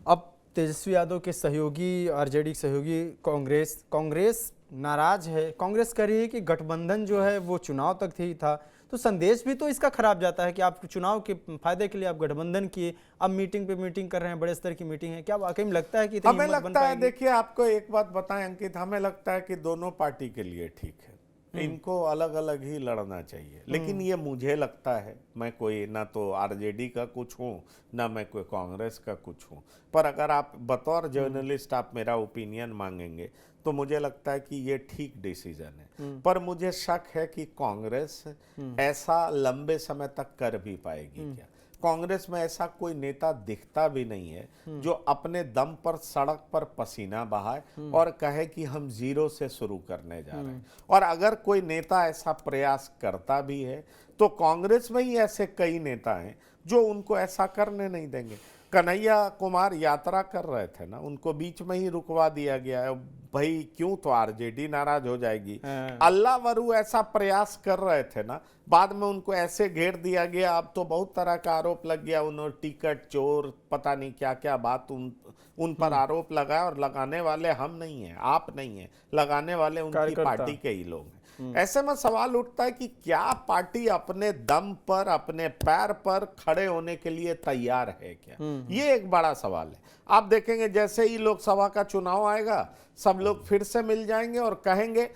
अब तेजस्वी यादव के सहयोगी, आरजेडी सहयोगी कांग्रेस नाराज है। कांग्रेस कह रही है कि गठबंधन जो है वो चुनाव तक ही था, तो संदेश भी तो इसका खराब जाता है कि आप चुनाव के फायदे के लिए आप गठबंधन किए, अब मीटिंग पे मीटिंग कर रहे हैं, बड़े स्तर की मीटिंग है। क्या वाकई में लगता है कि इतनी हमें हिम्मत बन लगता है, पाएगी? देखिए आपको एक बात बताएं अंकित, हमें लगता है कि दोनों पार्टी के लिए ठीक है, इनको अलग अलग ही लड़ना चाहिए। लेकिन ये मुझे लगता है, मैं कोई ना तो आरजेडी का कुछ हूँ ना मैं कोई कांग्रेस का कुछ हूँ, पर अगर आप बतौर जर्नलिस्ट आप मेरा ओपिनियन मांगेंगे तो मुझे लगता है कि ये ठीक डिसीजन है। पर मुझे शक है कि कांग्रेस ऐसा लंबे समय तक कर भी पाएगी क्या। कांग्रेस में ऐसा कोई नेता दिखता भी नहीं है जो अपने दम पर सड़क पर पसीना बहाए और कहे कि हम जीरो से शुरू करने जा रहे हैं। और अगर कोई नेता ऐसा प्रयास करता भी है तो कांग्रेस में ही ऐसे कई नेता हैं जो उनको ऐसा करने नहीं देंगे। कन्हैया कुमार यात्रा कर रहे थे ना, उनको बीच में ही रुकवा दिया गया है। भाई क्यों, तो आरजेडी नाराज हो जाएगी। अल्लाह वरू ऐसा प्रयास कर रहे थे ना, बाद में उनको ऐसे घेर दिया गया। अब तो बहुत तरह का आरोप लग गया, उन्होंने टिकट चोर पता नहीं क्या क्या बात उन पर आरोप लगाया। और लगाने वाले हम नहीं हैं, आप नहीं हैं, लगाने वाले उनकी पार्टी के ही लोग हैं। ऐसे में सवाल उठता है कि क्या पार्टी अपने दम पर, अपने पैर पर खड़े होने के लिए तैयार है क्या। ये एक बड़ा सवाल है। आप देखेंगे जैसे ही लोकसभा का चुनाव आएगा सब लोग फिर से मिल जाएंगे और कहेंगे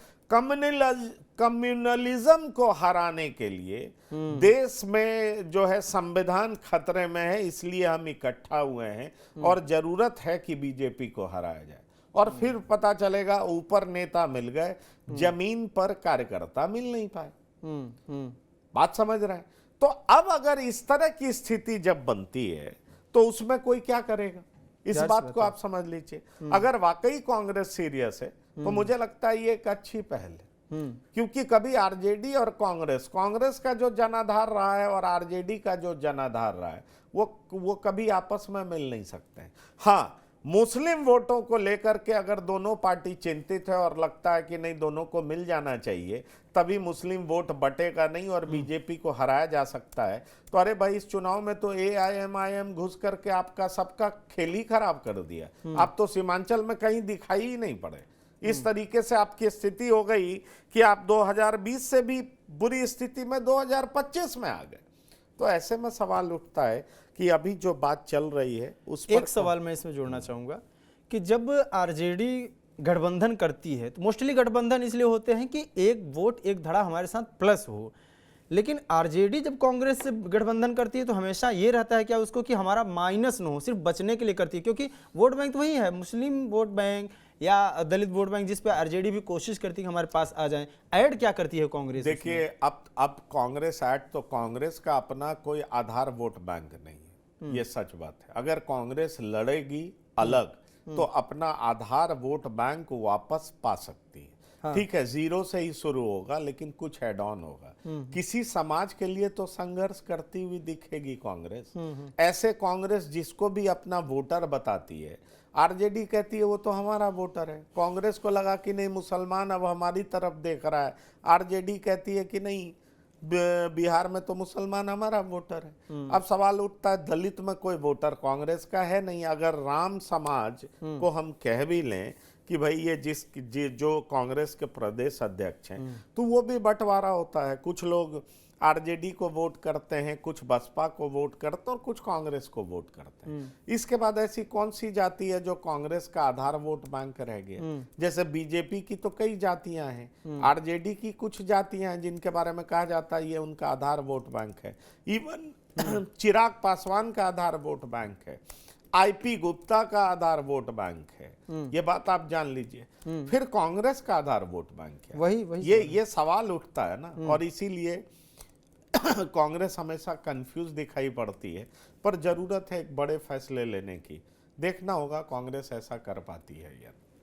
कम्युनलिज्म को हराने के लिए देश में जो है संविधान खतरे में है, इसलिए हम इकट्ठा हुए हैं और जरूरत है कि बीजेपी को हराया जाए। और फिर पता चलेगा ऊपर नेता मिल गए, जमीन पर कार्यकर्ता मिल नहीं पाए। बात समझ रहे हैं। तो अब अगर इस तरह की स्थिति जब बनती है तो उसमें कोई क्या करेगा, इस बात को आप समझ लीजिए। अगर वाकई कांग्रेस सीरियस है तो मुझे लगता है ये एक अच्छी पहल है। क्योंकि कभी आरजेडी और कांग्रेस का जो जनाधार रहा है और आरजेडी का जो जनाधार रहा है वो कभी आपस में मिल नहीं सकते हैं। हाँ, मुस्लिम वोटों को लेकर के अगर दोनों पार्टी चिंतित है और लगता है कि नहीं दोनों को मिल जाना चाहिए तभी मुस्लिम वोट बटेगा नहीं और बीजेपी को हराया जा सकता है, तो अरे भाई इस चुनाव में तो एआईएमआईएम घुस करके आपका सबका खेल ही खराब कर दिया। आप तो सीमांचल में कहीं दिखाई ही नहीं पड़े। इस तरीके से आपकी स्थिति हो गई कि आप 2020 से भी बुरी स्थिति में 2025 में आ गए। तो ऐसे में सवाल उठता है कि अभी जो बात चल रही है उस पर एक सवाल मैं इसमें जोड़ना चाहूंगा कि जब आरजेडी गठबंधन करती है तो मोस्टली गठबंधन इसलिए होते हैं कि एक वोट एक धड़ा हमारे साथ प्लस हो, लेकिन आरजेडी जब कांग्रेस से गठबंधन करती है तो हमेशा ये रहता है क्या उसको कि हमारा माइनस न हो, सिर्फ बचने के लिए करती है। क्योंकि वोट बैंक तो वही है, मुस्लिम वोट बैंक या दलित वोट बैंक, जिस पे आरजेडी भी कोशिश करती है कि हमारे पास आ जाए। ऐड क्या करती है कांग्रेस? देखिए अब कांग्रेस ऐड, तो कांग्रेस का अपना कोई आधार वोट बैंक नहीं है, ये सच बात है। अगर कांग्रेस लड़ेगी अलग तो अपना आधार वोट बैंक वापस पा सकती है। हाँ। ठीक है, जीरो से ही शुरू होगा लेकिन कुछ एड ऑन होगा। किसी समाज के लिए तो संघर्ष करती हुई दिखेगी कांग्रेस। ऐसे कांग्रेस जिसको भी अपना वोटर बताती है, आरजेडी कहती है वो तो हमारा वोटर है, कांग्रेस को लगा कि नहीं मुसलमान अब हमारी तरफ देख रहा है, आरजेडी कहती है कि नहीं बिहार में तो मुसलमान हमारा वोटर है। अब सवाल उठता है दलित में कोई वोटर कांग्रेस का है नहीं। अगर राम समाज को हम कह भी लें कि भाई ये जो कांग्रेस के प्रदेश अध्यक्ष हैं तो वो भी बंटवारा होता है, कुछ लोग आरजेडी को वोट करते हैं, कुछ बसपा को वोट करते हैं और कुछ कांग्रेस को वोट करते हैं। इसके बाद ऐसी कौन सी जाति है जो कांग्रेस का आधार वोट बैंक रह गया। जैसे बीजेपी की तो कई जातियां हैं, आरजेडी की कुछ जातियां हैं जिनके बारे में कहा जाता है ये उनका आधार वोट बैंक है। इवन चिराग पासवान का आधार वोट बैंक है, आईपी गुप्ता का आधार वोट बैंक है, ये बात आप जान लीजिए। फिर कांग्रेस का आधार वोट बैंक है, वही ये सवाल उठता है ना। और इसीलिए कांग्रेस हमेशा कंफ्यूज दिखाई पड़ती है, पर जरूरत है एक बड़े फैसले लेने की। देखना होगा कांग्रेस ऐसा कर पाती है या